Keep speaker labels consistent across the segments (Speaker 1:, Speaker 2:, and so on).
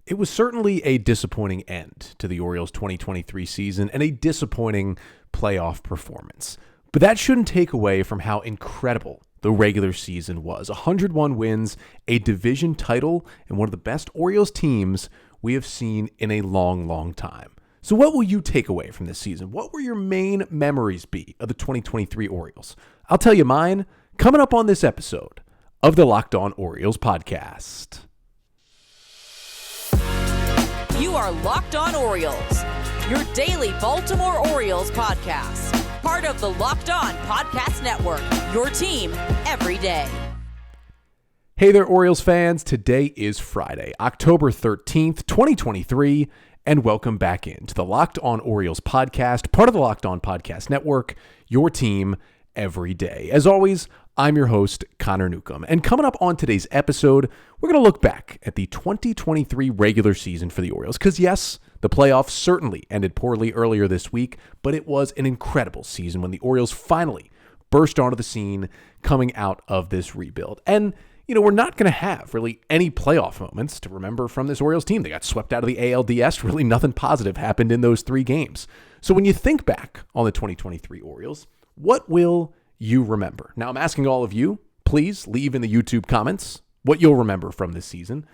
Speaker 1: It was certainly a disappointing end to the Orioles' 2023 season and a disappointing playoff performance. But that shouldn't take away from how incredible the regular season was. 101 wins, a division title, and one of the best Orioles teams we have seen in a long, long time. So what will you take away from this season? What will your main memories be of the 2023 Orioles? I'll tell you mine coming up on this episode of the Locked On Orioles podcast.
Speaker 2: You are Locked On Orioles, your daily Baltimore Orioles podcast. Part of the Locked On Podcast Network, your team every day.
Speaker 1: Hey there, Orioles fans. Today is Friday, October 13th, 2023, and welcome back into the Locked On Orioles podcast, part of the Locked On Podcast Network, your team every day. As always, I'm your host, Connor Newcomb, and coming up on today's episode, we're going to look back at the 2023 regular season for the Orioles, because yes, the playoffs certainly ended poorly earlier this week, but it was an incredible season when the Orioles finally burst onto the scene coming out of this rebuild. And, you know, we're not going to have really any playoff moments to remember from this Orioles team. They got swept out of the ALDS. Really nothing positive happened in those 3 games. So when you think back on the 2023 Orioles, what will you remember? Now, I'm asking all of you, please leave in the YouTube comments what you'll remember from this season.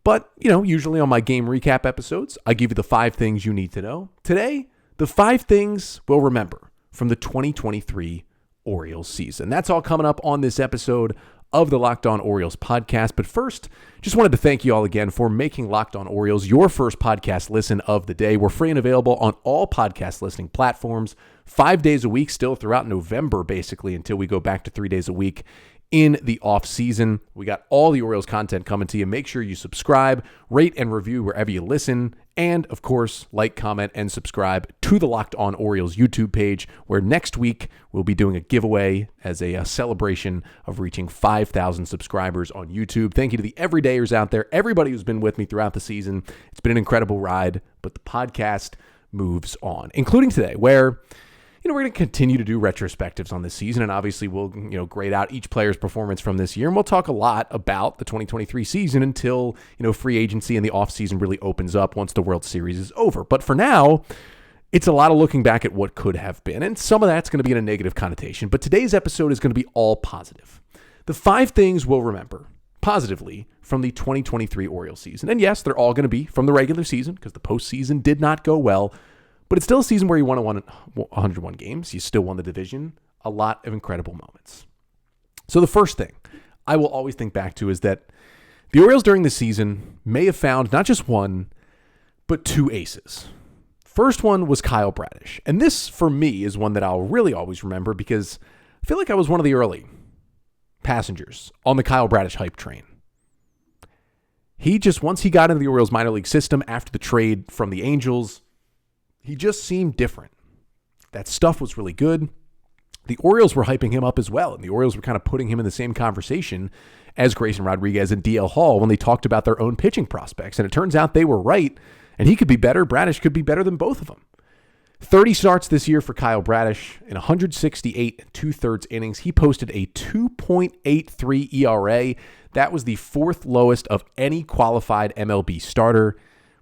Speaker 1: But, you know, usually on my game recap episodes, I give you the 5 things you need to know. Today, the 5 things we'll remember from the 2023 Orioles season. That's all coming up on this episode of the Locked On Orioles podcast. But first, just wanted to thank you all again for making Locked On Orioles your first podcast listen of the day. We're free and available on all podcast listening platforms, 5 days a week, still throughout November, basically, until we go back to 3 days a week in the off season. We got all the Orioles content coming to you. Make sure you subscribe, rate, and review wherever you listen. And of course, like, comment, and subscribe to the Locked On Orioles YouTube page, where next week we'll be doing a giveaway as a celebration of reaching 5,000 subscribers on YouTube. Thank you to the everydayers out there, everybody who's been with me throughout the season. It's been an incredible ride, but the podcast moves on, including today, where we're going to continue to do retrospectives on this season, and obviously we'll, grade out each player's performance from this year, and we'll talk a lot about the 2023 season until, free agency and the offseason really opens up once the World Series is over. But for now, it's a lot of looking back at what could have been, and some of that's going to be in a negative connotation, but today's episode is going to be all positive. The 5 things we'll remember positively from the 2023 Orioles season. And yes, they're all going to be from the regular season because the postseason did not go well. But it's still a season where you won 101 games. You still won the division. A lot of incredible moments. So the first thing I will always think back to is that the Orioles during the season may have found not just one, but 2 aces. First one was Kyle Bradish. And this, for me, is one that I'll really always remember because I feel like I was one of the early passengers on the Kyle Bradish hype train. Once he got into the Orioles minor league system after the trade from the Angels, he just seemed different. That stuff was really good. The Orioles were hyping him up as well, and the Orioles were kind of putting him in the same conversation as Grayson Rodriguez and DL Hall when they talked about their own pitching prospects. And it turns out they were right, and he could be better. Bradish could be better than both of them. 30 starts this year for Kyle Bradish in 168 2/3 innings. He posted a 2.83 ERA. That was the 4th lowest of any qualified MLB starter.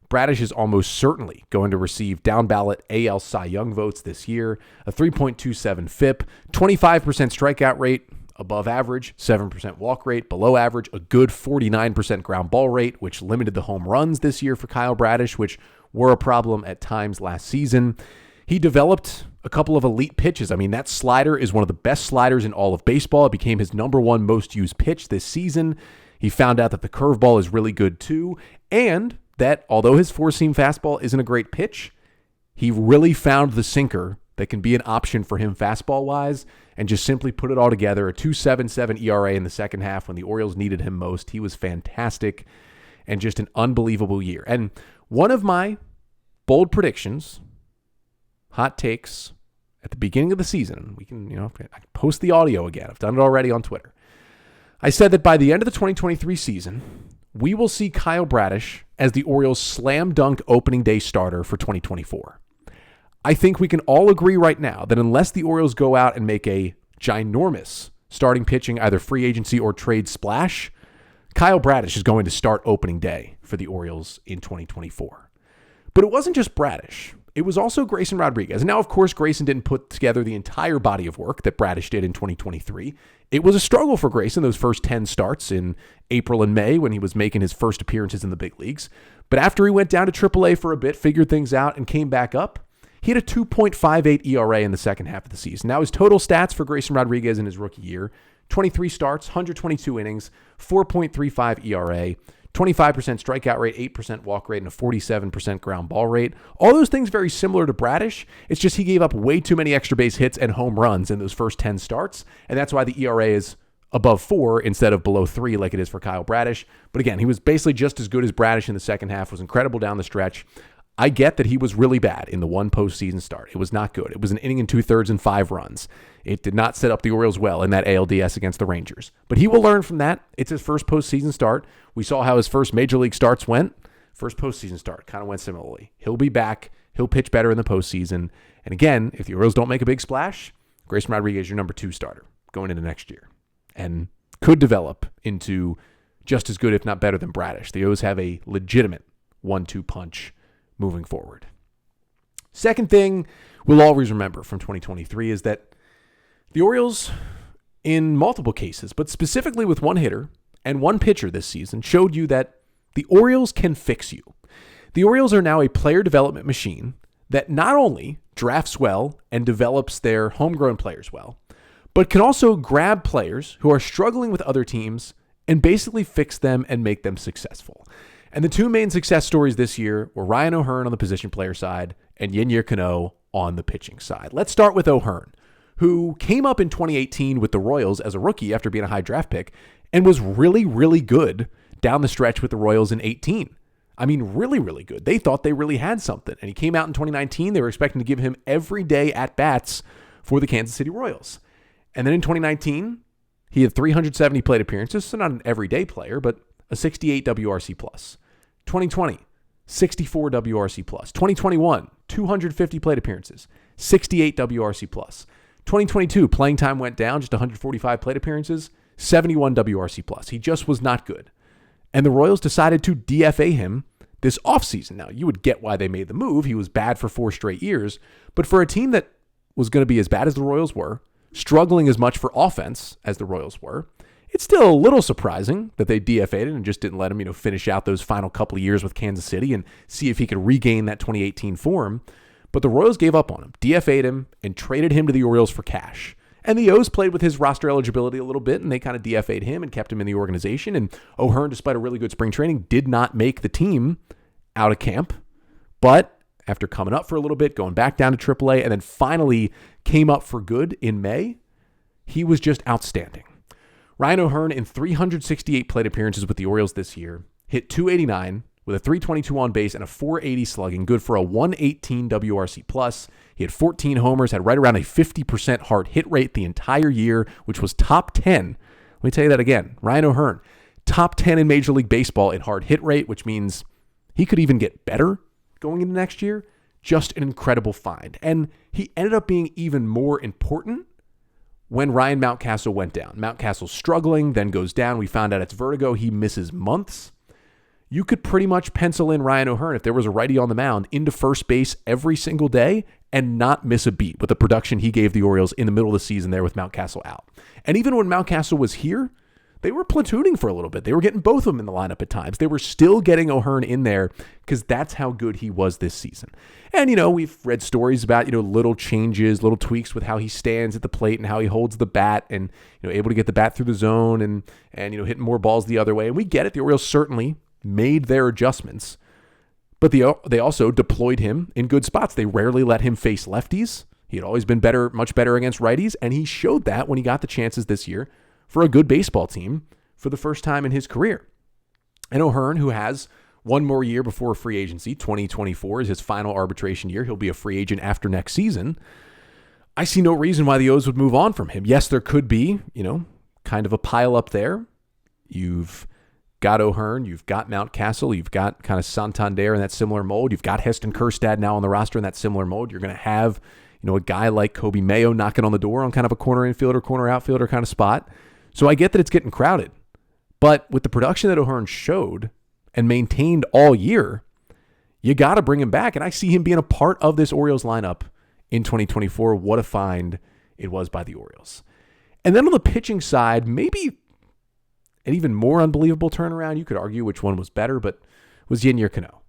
Speaker 1: Bradish is almost certainly going to receive down-ballot AL Cy Young votes this year, a 3.27 FIP, 25% strikeout rate, above average, 7% walk rate, below average, a good 49% ground ball rate, which limited the home runs this year for Kyle Bradish, which were a problem at times last season. He developed a couple of elite pitches. I mean, that slider is one of the best sliders in all of baseball. It became his number 1 most used pitch this season. He found out that the curveball is really good too, and that although his 4-seam fastball isn't a great pitch, he really found the sinker that can be an option for him fastball-wise and just simply put it all together. A 2.77 ERA in the second half when the Orioles needed him most. He was fantastic and just an unbelievable year. And one of my bold predictions, hot takes at the beginning of the season, I can post the audio again. I've done it already on Twitter. I said that by the end of the 2023 season, we will see Kyle Bradish as the Orioles slam dunk opening day starter for 2024. I think we can all agree right now that unless the Orioles go out and make a ginormous starting pitching, either free agency or trade splash, Kyle Bradish is going to start opening day for the Orioles in 2024. But it wasn't just Bradish. It was also Grayson Rodriguez. And now, of course, Grayson didn't put together the entire body of work that Bradish did in 2023. It was a struggle for Grayson those first 10 starts in April and May when he was making his first appearances in the big leagues. But after he went down to AAA for a bit, figured things out, and came back up, he had a 2.58 ERA in the second half of the season. Now, his total stats for Grayson Rodriguez in his rookie year: 23 starts, 122 innings, 4.35 ERA, 25% strikeout rate, 8% walk rate, and a 47% ground ball rate. All those things very similar to Bradish. It's just he gave up way too many extra base hits and home runs in those first 10 starts, and that's why the ERA is above 4 instead of below 3 like it is for Kyle Bradish. But again, he was basically just as good as Bradish in the second half, was incredible down the stretch. I get that he was really bad in the one postseason start. It was not good. It was an inning and 2/3 and 5 runs. It did not set up the Orioles well in that ALDS against the Rangers. But he will learn from that. It's his first postseason start. We saw how his first major league starts went. First postseason start kind of went similarly. He'll be back. He'll pitch better in the postseason. And again, if the Orioles don't make a big splash, Grayson Rodriguez is your number 2 starter going into next year and could develop into just as good, if not better, than Bradish. The Orioles have a legitimate 1-2 punch moving forward. Second thing we'll always remember from 2023 is that the Orioles, in multiple cases, but specifically with one hitter and one pitcher this season, showed you that the Orioles can fix you. The Orioles are now a player development machine that not only drafts well and develops their homegrown players well, but can also grab players who are struggling with other teams and basically fix them and make them successful. And the two main success stories this year were Ryan O'Hearn on the position player side and Yennier Cano on the pitching side. Let's start with O'Hearn, who came up in 2018 with the Royals as a rookie after being a high draft pick and was really, really good down the stretch with the Royals in 18. I mean, really, really good. They thought they really had something. And he came out in 2019. They were expecting to give him every day at-bats for the Kansas City Royals. And then in 2019, he had 370 plate appearances, so not an everyday player, but a 68 WRC+. 2020, 64 WRC+. 2021, 250 plate appearances, 68 WRC+. 2022, playing time went down, just 145 plate appearances, 71 WRC+. He just was not good. And the Royals decided to DFA him this offseason. Now, you would get why they made the move. He was bad for 4 straight years. But for a team that was going to be as bad as the Royals were, struggling as much for offense as the Royals were, it's still a little surprising that they DFA'd him and just didn't let him, finish out those final couple of years with Kansas City and see if he could regain that 2018 form. But the Royals gave up on him, DFA'd him, and traded him to the Orioles for cash. And the O's played with his roster eligibility a little bit, and they kind of DFA'd him and kept him in the organization. And O'Hearn, despite a really good spring training, did not make the team out of camp. But after coming up for a little bit, going back down to AAA, and then finally came up for good in May, he was just outstanding. Ryan O'Hearn, in 368 plate appearances with the Orioles this year, hit .289 with a 322 on base and a .480 slugging, good for a 118 WRC+. He had 14 homers, had right around a 50% hard hit rate the entire year, which was top 10. Let me tell you that again. Ryan O'Hearn, top 10 in Major League Baseball in hard hit rate, which means he could even get better going into next year. Just an incredible find. And he ended up being even more important when Ryan Mountcastle went down. Mountcastle's struggling, then goes down. We found out it's vertigo. He misses months. You could pretty much pencil in Ryan O'Hearn, if there was a righty on the mound, into first base every single day and not miss a beat with the production he gave the Orioles in the middle of the season there with Mountcastle out. And even when Mountcastle was here, they were platooning for a little bit. They were getting both of them in the lineup at times. They were still getting O'Hearn in there because that's how good he was this season. And, we've read stories about, little changes, little tweaks with how he stands at the plate and how he holds the bat and, able to get the bat through the zone and hitting more balls the other way. And we get it. The Orioles certainly made their adjustments, but they also deployed him in good spots. They rarely let him face lefties. He had always been much better against righties, and he showed that when he got the chances this year for a good baseball team for the first time in his career. And O'Hearn, who has one more year before free agency, 2024 is his final arbitration year. He'll be a free agent after next season. I see no reason why the O's would move on from him. Yes, there could be, kind of a pile up there. You've got O'Hearn, you've got Mountcastle, you've got kind of Santander in that similar mold. You've got Heston Kjerstad now on the roster in that similar mold. You're going to have, a guy like Kobe Mayo knocking on the door on kind of a corner infielder, corner outfielder kind of spot. So I get that it's getting crowded, But with the production that O'Hearn showed and maintained all year, you got to bring him back. And I see him being a part of this Orioles lineup in 2024. What a find it was by the Orioles. And then on the pitching side, maybe an even more unbelievable turnaround. You could argue which one was better, but was Yennier Cano,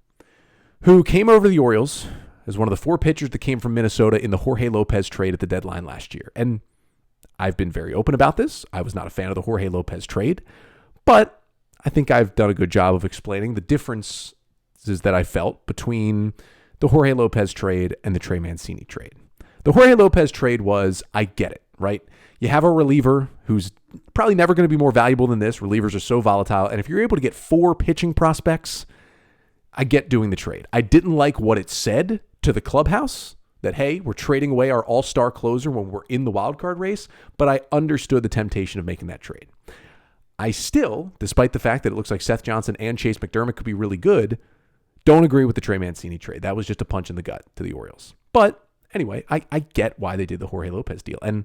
Speaker 1: who came over to the Orioles as one of the 4 pitchers that came from Minnesota in the Jorge Lopez trade at the deadline last year. And I've been very open about this. I was not a fan of the Jorge Lopez trade, but I think I've done a good job of explaining the differences that I felt between the Jorge Lopez trade and the Trey Mancini trade. The Jorge Lopez trade was, I get it, right? You have a reliever who's probably never going to be more valuable than this. Relievers are so volatile. And if you're able to get 4 pitching prospects, I get doing the trade. I didn't like what it said to the clubhouse that, hey, we're trading away our all-star closer when we're in the wild card race, but I understood the temptation of making that trade. I still, despite the fact that it looks like Seth Johnson and Chase McDermott could be really good, don't agree with the Trey Mancini trade. That was just a punch in the gut to the Orioles. But anyway, I get why they did the Jorge Lopez deal. And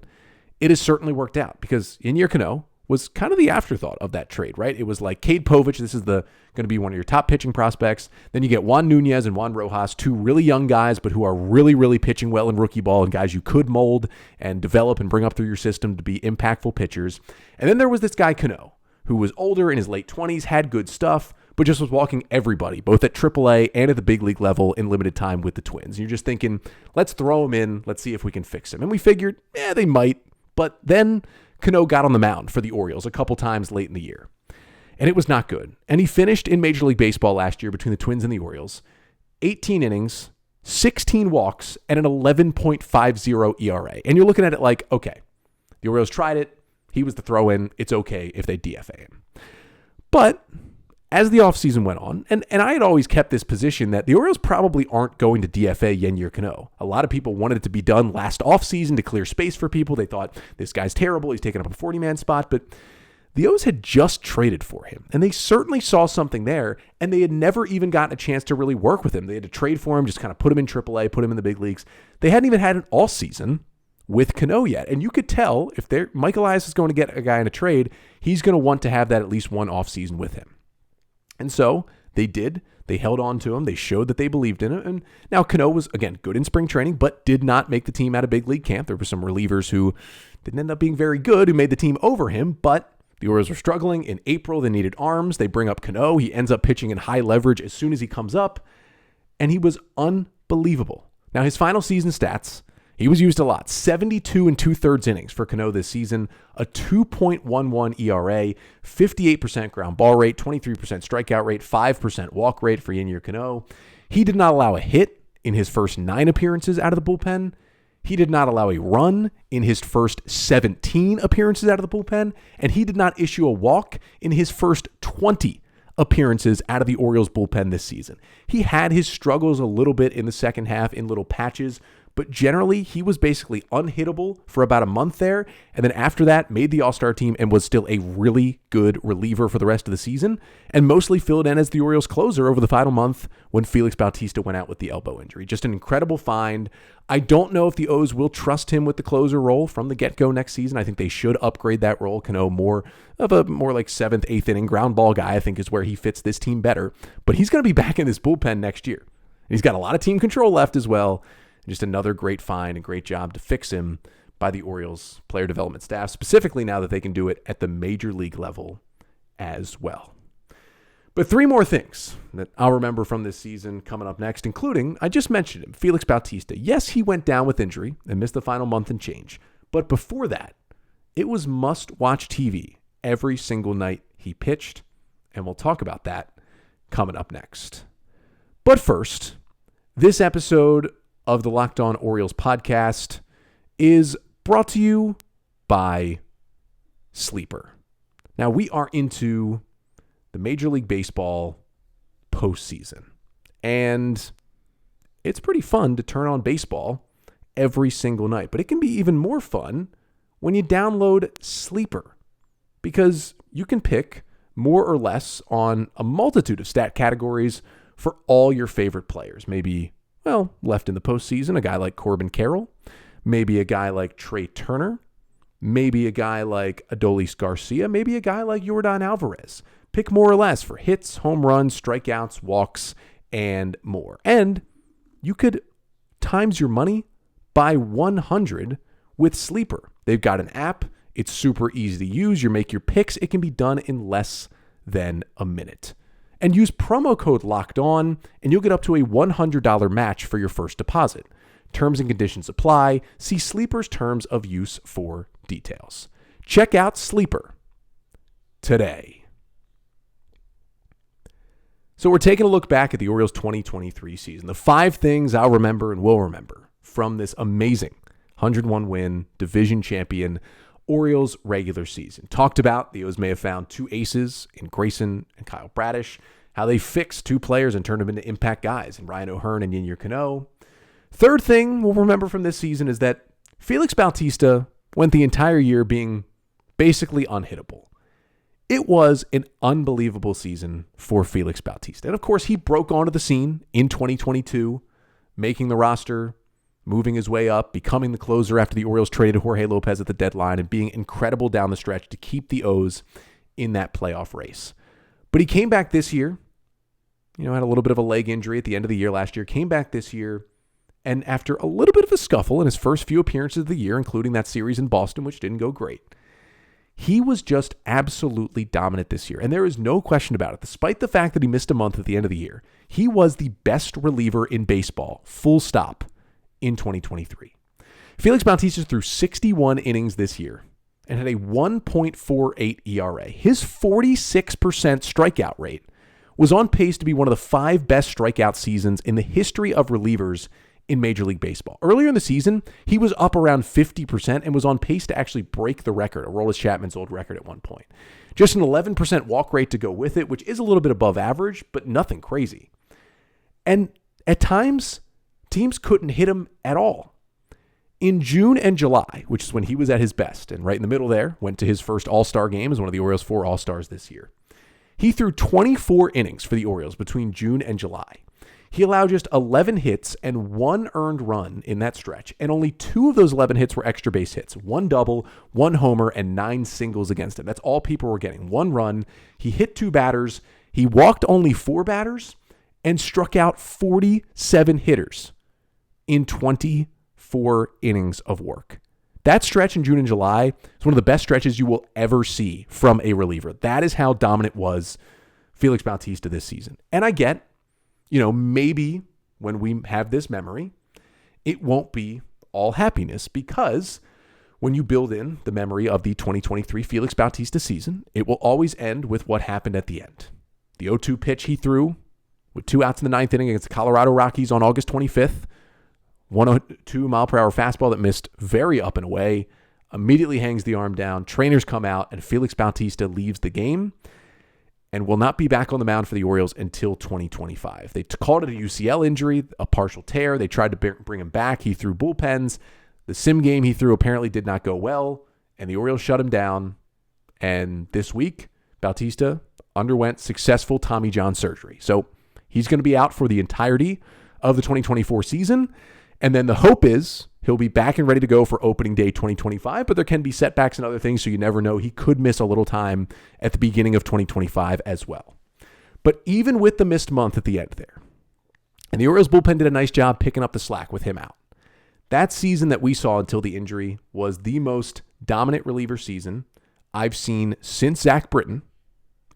Speaker 1: it has certainly worked out because Yennier Cano was kind of the afterthought of that trade, right? It was like Cade Povich, this is going to be one of your top pitching prospects. Then you get Juan Nunez and Juan Rojas, 2 really young guys, but who are really, really pitching well in rookie ball and guys you could mold and develop and bring up through your system to be impactful pitchers. And then there was this guy Cano, who was older in his late 20s, had good stuff, but just was walking everybody, both at AAA and at the big league level in limited time with the Twins. And you're just thinking, let's throw him in. Let's see if we can fix him. And we figured, they might. But then Cano got on the mound for the Orioles a couple times late in the year, and it was not good. And he finished in Major League Baseball last year between the Twins and the Orioles, 18 innings, 16 walks, and an 11.50 ERA. And you're looking at it like, okay, the Orioles tried it. He was the throw-in. It's okay if they DFA him. But as the offseason went on, and I had always kept this position that the Orioles probably aren't going to DFA Yennier Cano. A lot of people wanted it to be done last offseason to clear space for people. They thought, this guy's terrible. He's taking up a 40-man spot. But the O's had just traded for him, and they certainly saw something there, and they had never even gotten a chance to really work with him. They had to trade for him, just kind of put him in AAA, put him in the big leagues. They hadn't even had an all-season with Cano yet. And you could tell if Mike Elias is going to get a guy in a trade, he's going to want to have that at least one offseason with him. And so they did. They held on to him. They showed that they believed in him. And now Cano was, again, good in spring training, but did not make the team out of big league camp. There were some relievers who didn't end up being very good, who made the team over him, but the Orioles were struggling. In April, they needed arms. They bring up Cano. He ends up pitching in high leverage as soon as he comes up, and he was unbelievable. Now, his final season stats, he was used a lot. 72 2/3 innings for Cano this season, a 2.11 ERA, 58% ground ball rate, 23% strikeout rate, 5% walk rate for Yennier Cano. He did not allow a hit in his first 9 appearances out of the bullpen. He did not allow a run in his first 17 appearances out of the bullpen, and he did not issue a walk in his first 20 appearances out of the Orioles bullpen this season. He had his struggles a little bit in the second half in little patches, but generally, he was basically unhittable for about a month there, and then after that, made the All-Star team and was still a really good reliever for the rest of the season, and mostly filled in as the Orioles closer over the final month when Felix Bautista went out with the elbow injury. Just an incredible find. I don't know if the O's will trust him with the closer role from the get-go next season. I think they should upgrade that role. Cano more like 7th, 8th inning ground ball guy, I think is where he fits this team better, but he's going to be back in this bullpen next year. He's got a lot of team control left as well. Just another great find and great job to fix him by the Orioles player development staff, specifically now that they can do it at the major league level as well. But 3 more things that I'll remember from this season coming up next, including, I just mentioned him, Felix Bautista. Yes, he went down with injury and missed the final month and change. But before that, it was must-watch TV every single night he pitched, and we'll talk about that coming up next. But first, this episode of the Locked On Orioles podcast is brought to you by Sleeper. Now, we are into the Major League Baseball postseason, and it's pretty fun to turn on baseball every single night, but it can be even more fun when you download Sleeper, because you can pick more or less on a multitude of stat categories for all your favorite players. Maybe, left in the postseason, a guy like Corbin Carroll, maybe a guy like Trey Turner, maybe a guy like Adolis Garcia, maybe a guy like Yordan Alvarez. Pick more or less for hits, home runs, strikeouts, walks, and more. And you could times your money by 100 with Sleeper. They've got an app. It's super easy to use. You make your picks. It can be done in less than a minute. And use promo code LOCKEDON, and you'll get up to a $100 match for your first deposit. Terms and conditions apply. See Sleeper's terms of use for details. Check out Sleeper today. So we're taking a look back at the Orioles 2023 season. The 5 things I'll remember and will remember from this amazing 101-win division champion Orioles regular season. Talked about the O's may have found 2 aces in Grayson and Kyle Bradish, how they fixed 2 players and turned them into impact guys in Ryan O'Hearn and Yinyer Cano. Third thing we'll remember from this season is that Felix Bautista went the entire year being basically unhittable. It was an unbelievable season for Felix Bautista. And of course, he broke onto the scene in 2022, making the roster, moving his way up, becoming the closer after the Orioles traded Jorge Lopez at the deadline, and being incredible down the stretch to keep the O's in that playoff race. But he came back this year, had a little bit of a leg injury at the end of the year last year, came back this year, and after a little bit of a scuffle in his first few appearances of the year, including that series in Boston, which didn't go great, he was just absolutely dominant this year. And there is no question about it. Despite the fact that he missed a month at the end of the year, he was the best reliever in baseball, full stop, in 2023. Felix Bautista threw 61 innings this year and had a 1.48 ERA. His 46% strikeout rate was on pace to be one of the 5 best strikeout seasons in the history of relievers in Major League Baseball. Earlier in the season, he was up around 50% and was on pace to actually break the record, Aroldis Chapman's old record at one point. Just an 11% walk rate to go with it, which is a little bit above average, but nothing crazy. And at times, teams couldn't hit him at all. In June and July, which is when he was at his best, and right in the middle there, went to his first All-Star game as one of the Orioles' 4 All-Stars this year. He threw 24 innings for the Orioles between June and July. He allowed just 11 hits and 1 earned run in that stretch, and only 2 of those 11 hits were extra base hits. 1 double, 1 homer, and 9 singles against him. That's all people were getting. 1 run. He hit 2 batters. He walked only 4 batters and struck out 47 hitters in 24 innings of work. That stretch in June and July is one of the best stretches you will ever see from a reliever. That is how dominant was Felix Bautista this season. And I get, maybe when we have this memory, it won't be all happiness, because when you build in the memory of the 2023 Felix Bautista season, it will always end with what happened at the end. The 0-2 pitch he threw with 2 outs in the 9th inning against the Colorado Rockies on August 25th, 102-mile-per-hour fastball that missed very up and away, immediately hangs the arm down, trainers come out, and Felix Bautista leaves the game and will not be back on the mound for the Orioles until 2025. They called it a UCL injury, a partial tear. They tried to bring him back. He threw bullpens. The sim game he threw apparently did not go well, and the Orioles shut him down. And this week, Bautista underwent successful Tommy John surgery. So he's going to be out for the entirety of the 2024 season. And then the hope is he'll be back and ready to go for opening day 2025, but there can be setbacks and other things, so you never know. He could miss a little time at the beginning of 2025 as well. But even with the missed month at the end there, and the Orioles bullpen did a nice job picking up the slack with him out, that season that we saw until the injury was the most dominant reliever season I've seen since Zach Britton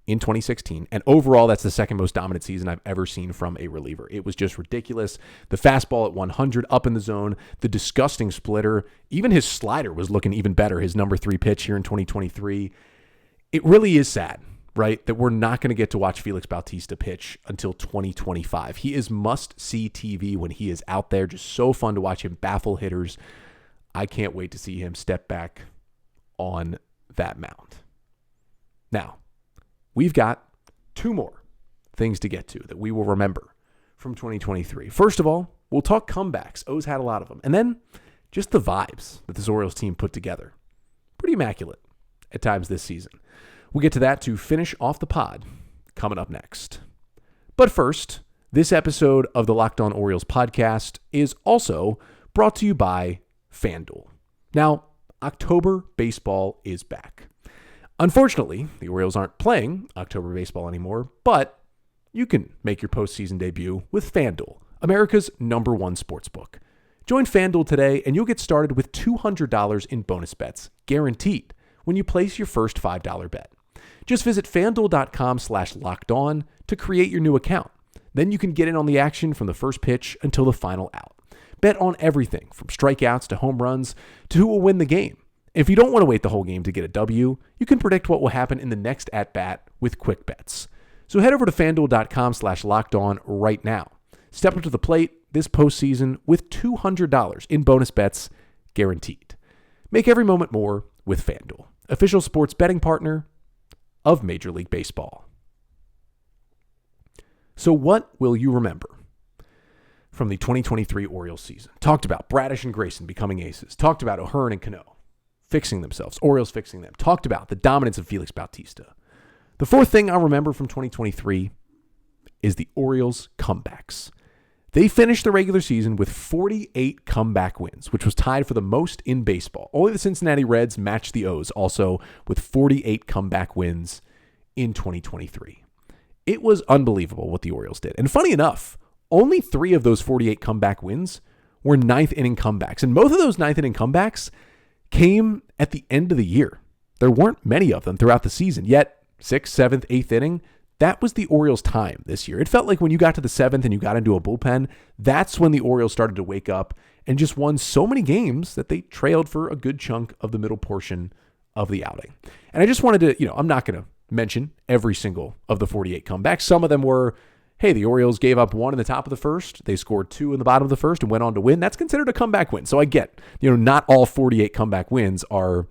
Speaker 1: in 2016. And overall, that's the second most dominant season I've ever seen from a reliever. It was just ridiculous. The fastball at 100 up in the zone, the disgusting splitter, even his slider was looking even better, his number 3 pitch here in 2023. It really is sad, right, that we're not going to get to watch Felix Bautista pitch until 2025. He is must-see TV when he is out there. Just so fun to watch him baffle hitters. I can't wait to see him step back on that mound. Now, we've got 2 more things to get to that we will remember from 2023. First of all, we'll talk comebacks. O's had a lot of them. And then just the vibes that this Orioles team put together. Pretty immaculate at times this season. We'll get to that to finish off the pod coming up next. But first, this episode of the Locked On Orioles podcast is also brought to you by FanDuel. Now, October baseball is back. Unfortunately, the Orioles aren't playing October baseball anymore, but you can make your postseason debut with FanDuel, America's #1 sportsbook. Join FanDuel today and you'll get started with $200 in bonus bets, guaranteed, when you place your first $5 bet. Just visit FanDuel.com/lockedon to create your new account. Then you can get in on the action from the first pitch until the final out. Bet on everything from strikeouts to home runs to who will win the game. If you don't want to wait the whole game to get a W, you can predict what will happen in the next at-bat with quick bets. So head over to FanDuel.com/lockedon right now. Step up to the plate this postseason with $200 in bonus bets guaranteed. Make every moment more with FanDuel, official sports betting partner of Major League Baseball. So what will you remember from the 2023 Orioles season? Talked about Bradish and Grayson becoming aces. Talked about O'Hearn and Cano fixing themselves. Orioles fixing them. Talked about the dominance of Felix Bautista. The fourth thing I'll remember from 2023 is the Orioles' comebacks. They finished the regular season with 48 comeback wins, which was tied for the most in baseball. Only the Cincinnati Reds matched the O's, also with 48 comeback wins in 2023. It was unbelievable what the Orioles did. And funny enough, only 3 of those 48 comeback wins were ninth-inning comebacks. And both of those ninth-inning comebacks came at the end of the year. There weren't many of them throughout the season, yet 6th, 7th, 8th inning, that was the Orioles' time this year. It felt like when you got to the 7th and you got into a bullpen, that's when the Orioles started to wake up and just won so many games that they trailed for a good chunk of the middle portion of the outing. And I just wanted to, I'm not going to mention every single of the 48 comebacks. Some of them were, hey, the Orioles gave up 1 in the top of the first. They scored 2 in the bottom of the first and went on to win. That's considered a comeback win. So I get, not all 48 comeback wins are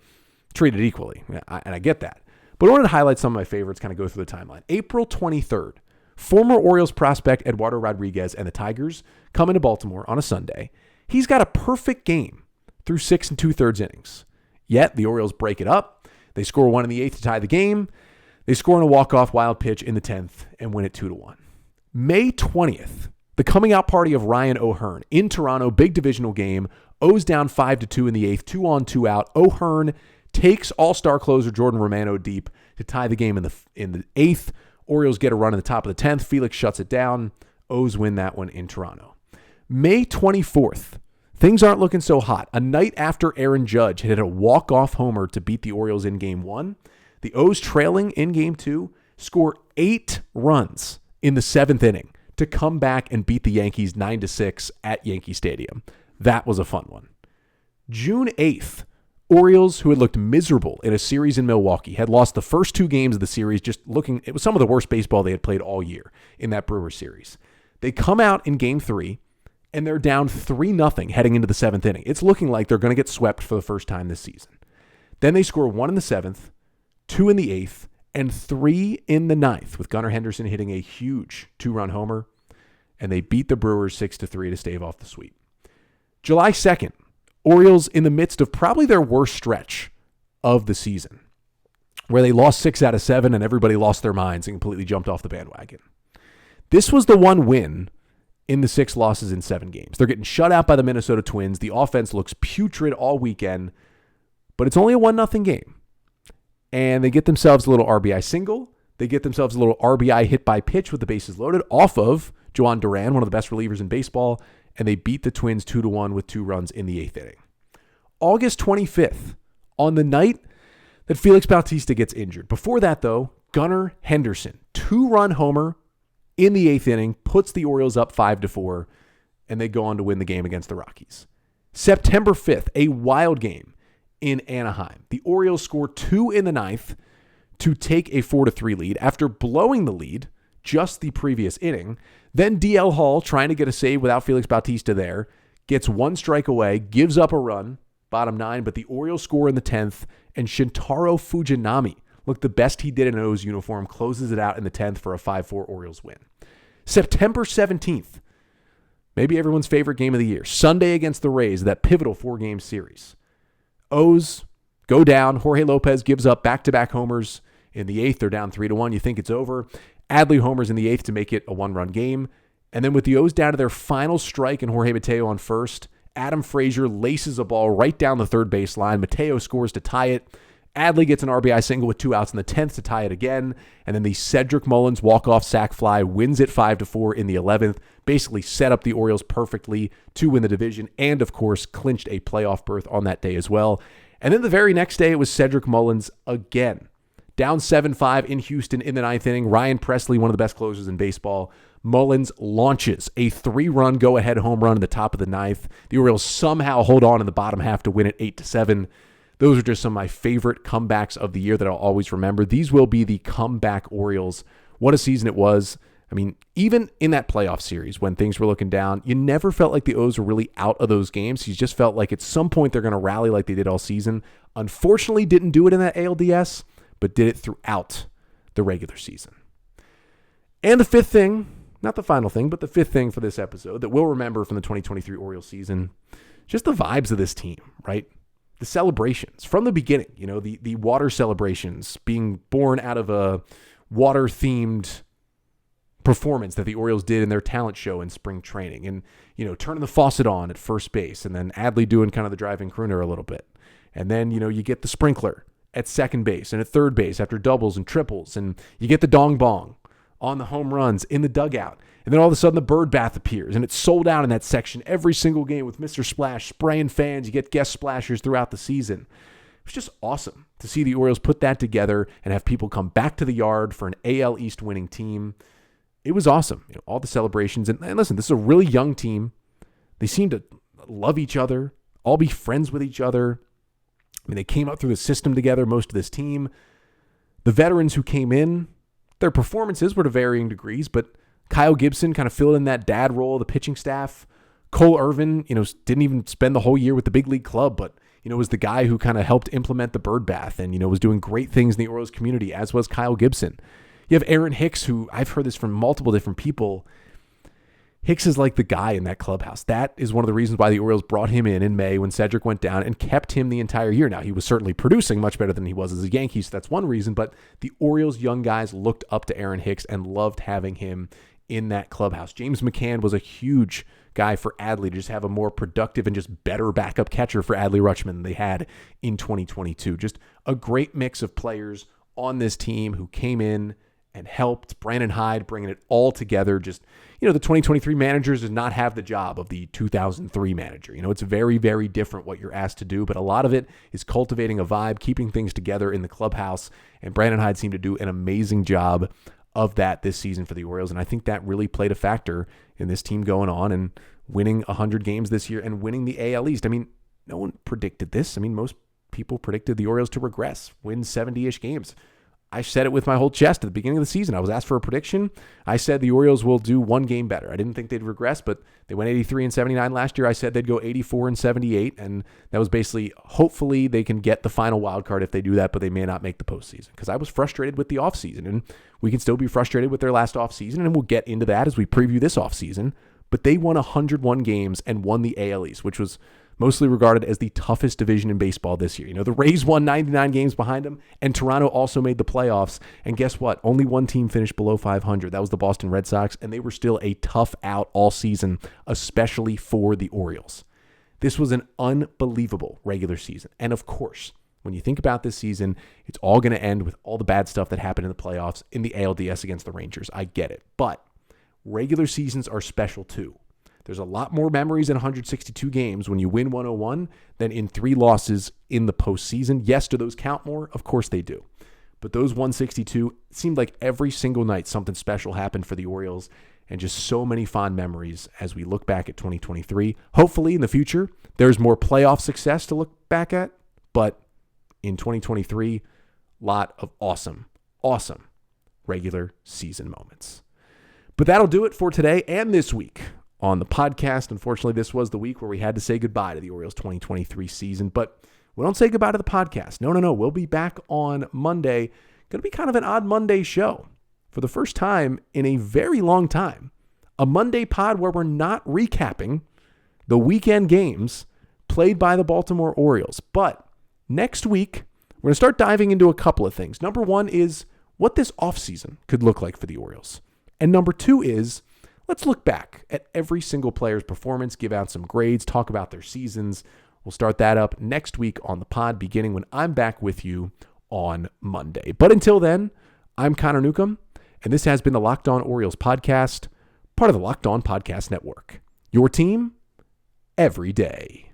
Speaker 1: treated equally. And I get that. But I wanted to highlight some of my favorites, kind of go through the timeline. April 23rd, former Orioles prospect Eduardo Rodriguez and the Tigers come into Baltimore on a Sunday. He's got a perfect game through 6 2/3 innings. Yet the Orioles break it up. They score 1 in the 8th to tie the game. They score on a walk-off wild pitch in the 10th and win it 2-1. May 20th, the coming out party of Ryan O'Hearn in Toronto, big divisional game. O's down 5-2 in the 8th, 2 on, 2 out. O'Hearn takes all-star closer Jordan Romano deep to tie the game in the 8th. Orioles get a run in the top of the 10th. Felix shuts it down. O's win that one in Toronto. May 24th, things aren't looking so hot. A night after Aaron Judge hit a walk-off homer to beat the Orioles in Game 1, the O's trailing in Game 2 score 8 runs in the 7th inning to come back and beat the Yankees 9-6 at Yankee Stadium. That was a fun one. June 8th, Orioles, who had looked miserable in a series in Milwaukee, had lost the first 2 games of the series, it was some of the worst baseball they had played all year in that Brewers series. They come out in Game 3, and they're down 3-0 heading into the 7th inning. It's looking like they're going to get swept for the first time this season. Then they score 1 in the 7th, 2 in the 8th, and 3 in the 9th, with Gunnar Henderson hitting a huge 2-run homer, and they beat the Brewers 6-3 to stave off the sweep. July 2nd, Orioles in the midst of probably their worst stretch of the season, where they lost 6 out of 7 and everybody lost their minds and completely jumped off the bandwagon. This was the one win in the 6 losses in 7 games. They're getting shut out by the Minnesota Twins. The offense looks putrid all weekend, but it's only a 1-0 game. And they get themselves a little RBI single. They get themselves a little RBI hit by pitch with the bases loaded off of Joan Duran, one of the best relievers in baseball, and they beat the Twins 2-1 with 2 runs in the 8th inning. August 25th, on the night that Felix Bautista gets injured. Before that, though, Gunnar Henderson, 2-run homer in the 8th inning, puts the Orioles up 5-4, and they go on to win the game against the Rockies. September 5th, a wild game in Anaheim. The Orioles score 2 in the 9th to take a 4-3 lead after blowing the lead just the previous inning. Then DL Hall, trying to get a save without Felix Bautista there, gets 1 strike away, gives up a run, bottom 9, but the Orioles score in the 10th, and Shintaro Fujinami looked the best he did in an O's uniform, closes it out in the 10th for a 5-4 Orioles win. September 17th, maybe everyone's favorite game of the year, Sunday against the Rays, that pivotal 4-game series. O's go down. Jorge Lopez gives up back-to-back homers in the 8th. They're down 3-1. You think it's over. Adley homers in the 8th to make it a 1-run game. And then with the O's down to their final strike and Jorge Mateo on first, Adam Frazier laces a ball right down the third base line. Mateo scores to tie it. Adley gets an RBI single with 2 outs in the 10th to tie it again. And then the Cedric Mullins walk-off sac fly wins it 5-4 in the 11th. Basically set up the Orioles perfectly to win the division and, of course, clinched a playoff berth on that day as well. And then the very next day, it was Cedric Mullins again. Down 7-5 in Houston in the 9th inning. Ryan Presley, one of the best closers in baseball. Mullins launches a 3-run go-ahead home run in the top of the 9th. The Orioles somehow hold on in the bottom half to win it 8-7. Those are just some of my favorite comebacks of the year that I'll always remember. These will be the comeback Orioles. What a season it was. I mean, even in that playoff series when things were looking down, you never felt like the O's were really out of those games. You just felt like at some point they're going to rally like they did all season. Unfortunately, didn't do it in that ALDS, but did it throughout the regular season. And the fifth thing, not the final thing, but the fifth thing for this episode that we'll remember from the 2023 Orioles season, just the vibes of this team, right? The celebrations from the beginning, the water celebrations being born out of a water-themed performance that the Orioles did in their talent show in spring training, and, turning the faucet on at first base, and then Adley doing kind of the driving crooner a little bit. And then, you get the sprinkler at second base and at third base after doubles and triples, and you get the dong bong on the home runs in the dugout. And then all of a sudden the bird bath appears, and it's sold out in that section every single game with Mr. Splash spraying fans. You get guest splashers throughout the season. It was just awesome to see the Orioles put that together and have people come back to the yard for an AL East winning team. It was awesome. All the celebrations. And listen, this is a really young team. They seem to love each other, all be friends with each other. I mean, they came up through the system together, most of this team. The veterans who came in, their performances were to varying degrees, but Kyle Gibson kind of filled in that dad role of the pitching staff. Cole Irvin, didn't even spend the whole year with the big league club, but, was the guy who kind of helped implement the bird bath and, was doing great things in the Orioles community, as was Kyle Gibson. You have Aaron Hicks, who I've heard this from multiple different people. Hicks is like the guy in that clubhouse. That is one of the reasons why the Orioles brought him in May when Cedric went down and kept him the entire year. Now, he was certainly producing much better than he was as a Yankee, so that's one reason, but the Orioles young guys looked up to Aaron Hicks and loved having him in that clubhouse. James McCann was a huge guy for Adley to just have a more productive and just better backup catcher for Adley Rutschman than they had in 2022. Just a great mix of players on this team who came in and helped. Brandon Hyde bringing it all together. Just, the 2023 managers does not have the job of the 2003 manager. It's very, very different what you're asked to do, but a lot of it is cultivating a vibe, keeping things together in the clubhouse, and Brandon Hyde seemed to do an amazing job of that this season for the Orioles, and I think that really played a factor in this team going on and winning 100 games this year and winning the AL East. I mean, no one predicted this. I mean, most people predicted the Orioles to regress, win 70-ish games. I said it with my whole chest at the beginning of the season. I was asked for a prediction. I said the Orioles will do one game better. I didn't think they'd regress, but they went 83-79 last year. I said they'd go 84-78, and that was basically hopefully they can get the final wild card if they do that, but they may not make the postseason, because I was frustrated with the offseason, and we can still be frustrated with their last offseason, and we'll get into that as we preview this offseason. But they won 101 games and won the AL East, which was mostly regarded as the toughest division in baseball this year. The Rays won 99 games behind them, and Toronto also made the playoffs. And guess what? Only one team finished below 500. That was the Boston Red Sox, and they were still a tough out all season, especially for the Orioles. This was an unbelievable regular season. And of course, when you think about this season, it's all going to end with all the bad stuff that happened in the playoffs in the ALDS against the Rangers. I get it. But regular seasons are special too. There's a lot more memories in 162 games when you win 101 than in 3 losses in the postseason. Yes, do those count more? Of course they do. But those 162, it seemed like every single night something special happened for the Orioles, and just so many fond memories as we look back at 2023. Hopefully in the future, there's more playoff success to look back at, but in 2023, lot of awesome regular season moments. But that'll do it for today and this week on the podcast. Unfortunately, this was the week where we had to say goodbye to the Orioles 2023 season, but we don't say goodbye to the podcast. No. We'll be back on Monday. Going to be kind of an odd Monday show for the first time in a very long time. A Monday pod where we're not recapping the weekend games played by the Baltimore Orioles. But next week, we're going to start diving into a couple of things. Number one is what this offseason could look like for the Orioles. And number two is, let's look back at every single player's performance, give out some grades, talk about their seasons. We'll start that up next week on the pod, beginning when I'm back with you on Monday. But until then, I'm Connor Newcomb, and this has been the Locked On Orioles podcast, part of the Locked On Podcast Network. Your team every day.